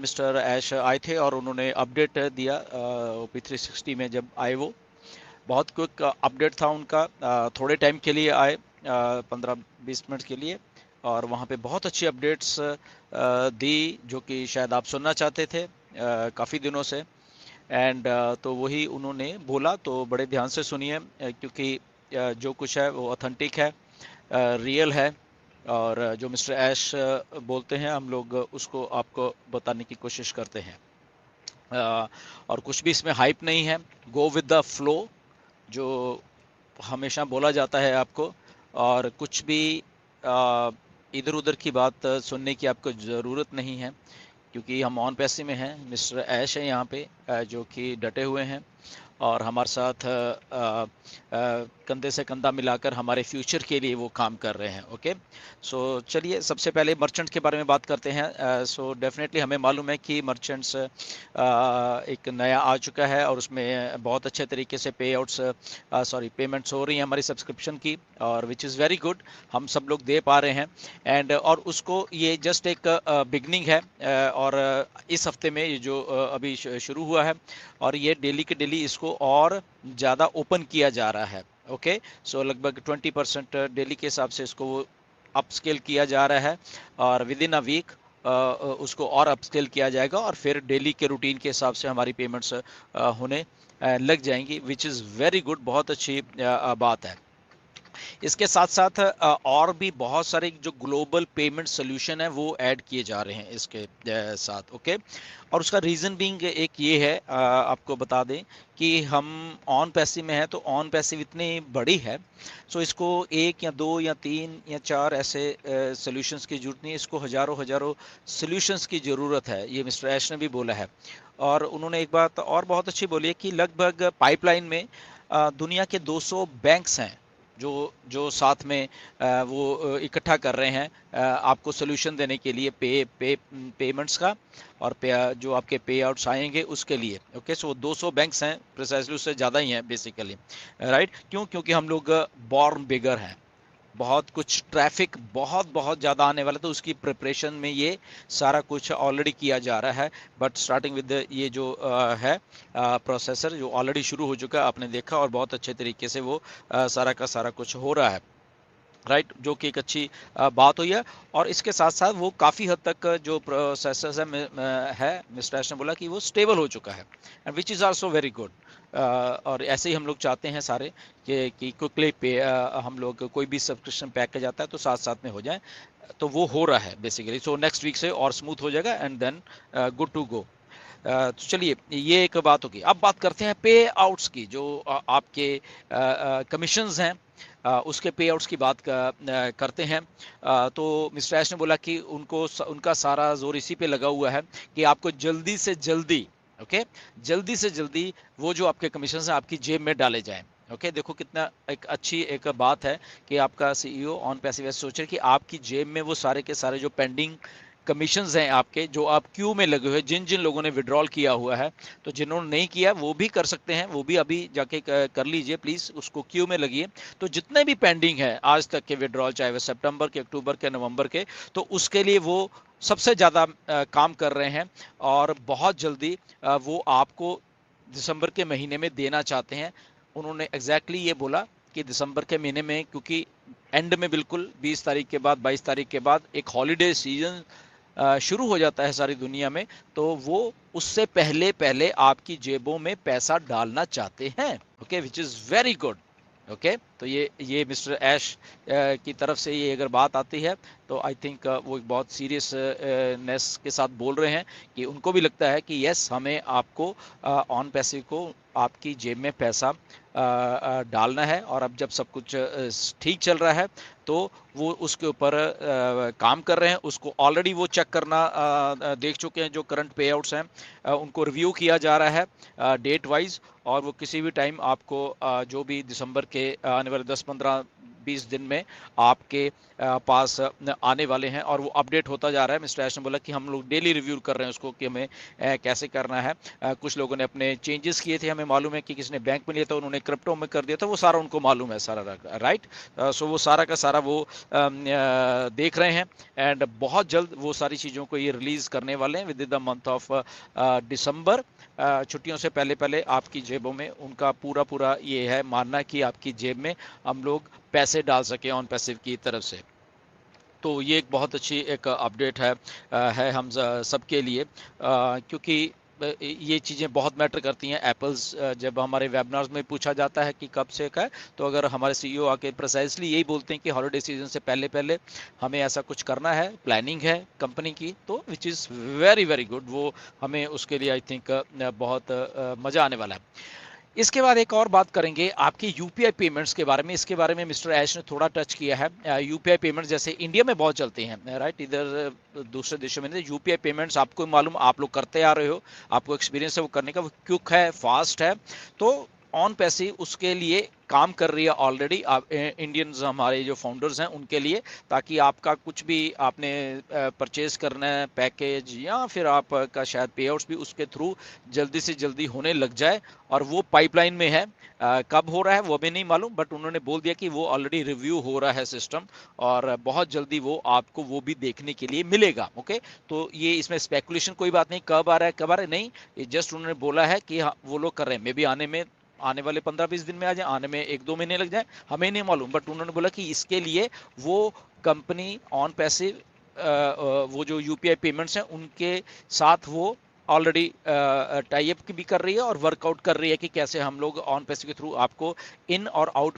Mister ऐश आए थे और उन्होंने अपडेट दिया P360 में जब आए। वो बहुत क्विक अपडेट था उनका। थोड़े टाइम के लिए आए, 15-20 मिनट के लिए, और वहाँ पे बहुत अच्छी अपडेट्स दी जो कि शायद आप सुनना चाहते थे काफ़ी दिनों से। एंड तो वही उन्होंने बोला, तो बड़े ध्यान से सुनिए क्योंकि जो कुछ है वो ऑथेंटिक है, रियल है, और जो मिस्टर ऐश बोलते हैं हम लोग उसको आपको बताने की कोशिश करते हैं। और कुछ भी इसमें हाइप नहीं है, गो विद द फ्लो जो हमेशा बोला जाता है आपको, और कुछ भी इधर उधर की बात सुनने की आपको ज़रूरत नहीं है, क्योंकि हम ऑन पैसे में हैं। मिस्टर ऐश है यहाँ पे जो कि डटे हुए हैं और हमारे साथ कंधे से कंधा मिलाकर हमारे फ्यूचर के लिए वो काम कर रहे हैं। ओके, सो चलिए सबसे पहले मर्चेंट के बारे में बात करते हैं। सो डेफिनेटली हमें मालूम है कि मर्चेंट्स एक नया आ चुका है और उसमें बहुत अच्छे तरीके से पे आउट्स पेमेंट्स हो रही हैं हमारी सब्सक्रिप्शन की, और विच इज़ वेरी गुड, हम सब लोग दे पा रहे हैं। एंड और उसको ये जस्ट एक बिगनिंग है, और इस हफ्ते में ये जो अभी शुरू हुआ है, और ये डेली के डेली इसको और ज़्यादा ओपन किया जा रहा है। ओके, सो लगभग 20% डेली के हिसाब से इसको वो अपस्केल किया जा रहा है, और विद इन अ वीक उसको और अपस्केल किया जाएगा, और फिर डेली के रूटीन के हिसाब से हमारी पेमेंट्स होने लग जाएंगी, विच इज़ वेरी गुड, बहुत अच्छी बात है। इसके साथ साथ और भी बहुत सारे जो ग्लोबल पेमेंट सोल्यूशन है वो ऐड किए जा रहे हैं इसके साथ। ओके, और उसका रीज़न बीइंग एक ये है, आपको बता दें कि हम ऑन पैसिव में है, तो ऑन पैसिव इतनी बड़ी है, सो इसको एक या दो या तीन या चार ऐसे सोल्यूशंस की जरूरत नहीं है, इसको हज़ारों हज़ारों सोल्यूशंस की ज़रूरत है, ये मिस्टर ऐश ने भी बोला है। और उन्होंने एक बात और बहुत अच्छी बोली है कि लगभग पाइपलाइन में दुनिया के 200 बैंक्स हैं जो जो साथ में वो इकट्ठा कर रहे हैं आपको सोल्यूशन देने के लिए पेमेंट्स का, और जो आपके पे आउट्स आएंगे उसके लिए। ओके, सो 200 बैंक्स हैं, प्रिसाइजली उससे ज़्यादा ही हैं बेसिकली, राइट। क्यों? क्योंकि हम लोग बॉर्न बिगर हैं, बहुत कुछ ट्रैफिक बहुत बहुत ज़्यादा आने वाला, तो उसकी प्रिपरेशन में ये सारा कुछ ऑलरेडी किया जा रहा है। बट स्टार्टिंग विद ये जो है प्रोसेसर जो ऑलरेडी शुरू हो चुका है, आपने देखा, और बहुत अच्छे तरीके से वो सारा का सारा कुछ हो रहा है, राइट, जो कि एक अच्छी बात हुई है। और इसके साथ साथ वो काफ़ी हद तक जो प्रोसेसर्स है मिस्टर ऐश ने बोला कि वो स्टेबल हो चुका है, and which is also very good. और ऐसे ही हम लोग चाहते हैं सारे कि क्विकली पे हम लोग कोई भी सब्सक्रिप्शन पैकेज आता है तो साथ साथ में हो जाए, तो वो हो रहा है बेसिकली। सो नेक्स्ट वीक से और स्मूथ हो जाएगा, and then good to go. तो चलिए ये एक बात होगी। अब बात करते हैं पे आउट्स की, जो आपके कमीशंस हैं उसके पे आउट्स की बात करते हैं। तो मिस्टर ऐश ने बोला कि उनका सारा जोर इसी पे लगा हुआ है कि आपको जल्दी से जल्दी, ओके, जल्दी से जल्दी वो जो आपके कमीशंस हैं आपकी जेब में डाले जाएं। ओके, देखो कितना एक अच्छी एक बात है कि आपका सीईओ ऑन पैसिव सोच रहे कि आपकी जेब में वो सारे के सारे जो पेंडिंग कमीशंस हैं आपके, जो आप क्यू में लगे हुए, जिन जिन लोगों ने विड्रॉल किया हुआ है, तो जिन्होंने नहीं किया वो भी कर सकते हैं, वो भी अभी जाके कर लीजिए प्लीज़, उसको क्यू में लगिए। तो जितने भी पेंडिंग है आज तक के विड्रॉल, चाहे वो सितंबर के, अक्टूबर के, नवंबर के, तो उसके लिए वो सबसे ज़्यादा काम कर रहे हैं, और बहुत जल्दी वो आपको दिसंबर के महीने में देना चाहते हैं। उन्होंने एग्जैक्टली ये बोला कि दिसंबर के महीने में, क्योंकि एंड में बिल्कुल 20 तारीख के बाद, 22 तारीख के बाद एक हॉलीडे सीजन शुरू हो जाता है सारी दुनिया में, तो वो उससे पहले पहले आपकी जेबों में पैसा डालना चाहते हैं। Okay, which is very good. Okay, तो ये मिस्टर ऐश की तरफ से ये अगर बात आती है, तो आई थिंक वो एक बहुत सीरियस नेस के साथ बोल रहे हैं कि उनको भी लगता है कि यस, हमें आपको ऑन पैसे को आपकी जेब में पैसा डालना है, और अब जब सब कुछ ठीक चल रहा है तो वो उसके ऊपर काम कर रहे हैं। उसको ऑलरेडी वो चेक करना देख चुके हैं, जो करंट पे आउट्स हैं उनको रिव्यू किया जा रहा है डेट वाइज, और वो किसी भी टाइम आपको जो भी दिसंबर के आने वाले 10-15 15-20 दिन में आपके पास आने वाले हैं और वो अपडेट होता जा रहा है। मिस्टर ऐश ने बोला कि हम लोग डेली रिव्यू कर रहे हैं उसको कि हमें कैसे करना है। कुछ लोगों ने अपने चेंजेस किए थे, हमें मालूम है कि किसने बैंक में लिया था, उन्होंने क्रिप्टो में कर दिया था, वो सारा उनको मालूम है सारा, राइट। सो वो सारा का सारा वो देख रहे हैं एंड बहुत जल्द वो सारी चीज़ों को ये रिलीज़ करने वाले हैं with in the month of December. छुट्टियों से पहले पहले आपकी जेबों में उनका पूरा पूरा ये है मानना कि आपकी जेब में हम लोग पैसे डाल सकें ऑन पैसिव की तरफ से। तो ये एक बहुत अच्छी एक अपडेट है हम सबके लिए, क्योंकि ये चीज़ें बहुत मैटर करती हैं। एप्पल्स जब हमारे वेबिनार्स में पूछा जाता है कि कब से का है, तो अगर हमारे सीईओ आके प्रिसाइसली यही बोलते हैं कि हॉलिडे सीजन से पहले पहले हमें ऐसा कुछ करना है, प्लानिंग है कंपनी की, तो which is very very good. वो हमें उसके लिए आई थिंक बहुत मज़ा आने वाला है। इसके बाद एक और बात करेंगे आपकी यूपीआई पेमेंट्स के बारे में। इसके बारे में मिस्टर ऐश ने थोड़ा टच किया है। यूपीआई पेमेंट्स जैसे इंडिया में बहुत चलते हैं, राइट, इधर दूसरे देशों में नहीं। यूपीआई पेमेंट्स आपको मालूम, आप लोग करते आ रहे हो, आपको एक्सपीरियंस है वो करने का, वो क्विक है, फास्ट है। तो ऑन पैसे उसके लिए काम कर रही है ऑलरेडी आप इंडियंस, हमारे जो फाउंडर्स हैं उनके लिए, ताकि आपका कुछ भी आपने परचेज करना है पैकेज या फिर आपका शायद पे आउट्स भी उसके थ्रू जल्दी से जल्दी होने लग जाए। और वो पाइपलाइन में है, कब हो रहा है वो भी नहीं मालूम, बट उन्होंने बोल दिया कि वो ऑलरेडी रिव्यू हो रहा है सिस्टम और बहुत जल्दी वो आपको वो भी देखने के लिए मिलेगा। ओके, तो ये इसमें स्पेकुलेशन कोई बात नहीं, कब आ रहा है कब आ रहा है नहीं, ये जस्ट उन्होंने बोला है कि हाँ वो लोग कर रहे हैं। मे भी आने वाले 15-20 दिन में आ जाए, आने में 1-2 महीने लग जाए, हमें नहीं मालूम, बट उन्होंने बोला कि इसके लिए वो कंपनी ऑन पैसे वो जो यूपीआई पेमेंट्स हैं उनके साथ वो ऑलरेडी टाई अप भी कर रही है और वर्कआउट कर रही है कि कैसे हम लोग ऑन पैसे के थ्रू आपको इन और आउट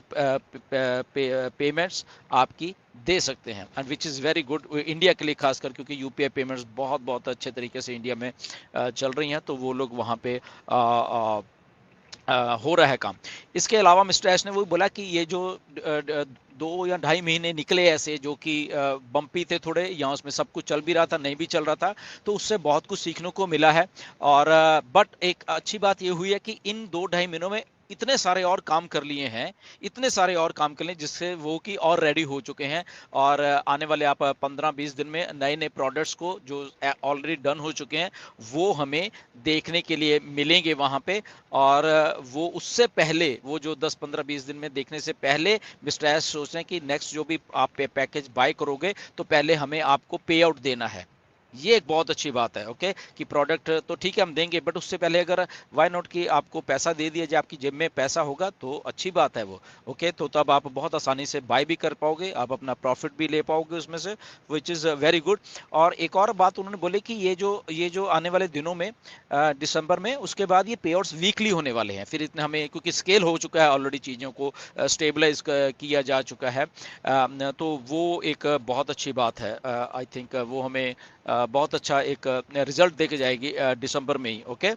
पेमेंट्स आपकी दे सकते हैं, and which is very good India के लिए खासकर, क्योंकि यूपीआई पेमेंट्स बहुत बहुत अच्छे तरीके से इंडिया में चल रही हैं, तो वो लोग वहाँ पे हो रहा है काम। इसके अलावा मिस्टर ऐश ने वो बोला कि ये जो 2 या ढाई महीने निकले ऐसे जो कि बम्पी थे थोड़े, या उसमें सब कुछ चल भी रहा था नहीं भी चल रहा था, तो उससे बहुत कुछ सीखने को मिला है। और बट एक अच्छी बात ये हुई है कि इन 2 ढाई महीनों में इतने सारे और काम कर लिए हैं, इतने सारे और काम कर लिए जिससे वो कि और रेडी हो चुके हैं। और आने वाले आप 15-20 दिन में नए नए प्रोडक्ट्स को जो ऑलरेडी डन हो चुके हैं वो हमें देखने के लिए मिलेंगे वहाँ पे। और वो उससे पहले, वो जो 10-15-20 दिन में देखने से पहले मिस्टर एस सोच रहे हैं कि नेक्स्ट जो भी आप पैकेज बाय करोगे तो पहले हमें आपको पे आउट देना है। ये एक बहुत अच्छी बात है, ओके, कि प्रोडक्ट तो ठीक है हम देंगे, बट उससे पहले अगर वाई नॉट कि आपको पैसा दे दिया जाए, आपकी जेब में पैसा होगा तो अच्छी बात है वो, ओके, तो तब आप बहुत आसानी से बाय भी कर पाओगे, आप अपना प्रॉफिट भी ले पाओगे उसमें से, विच इज़ वेरी गुड। और एक और बात उन्होंने बोले कि ये जो आने वाले दिनों में दिसंबर में, उसके बाद ये पे आउट्स वीकली होने वाले हैं। फिर इतने हमें, क्योंकि स्केल हो चुका है ऑलरेडी, चीज़ों को स्टेबलाइज किया जा चुका है, तो वो एक बहुत अच्छी बात है। आई थिंक वो हमें बहुत अच्छा एक रिजल्ट देके जाएगी दिसंबर में ही, ओके।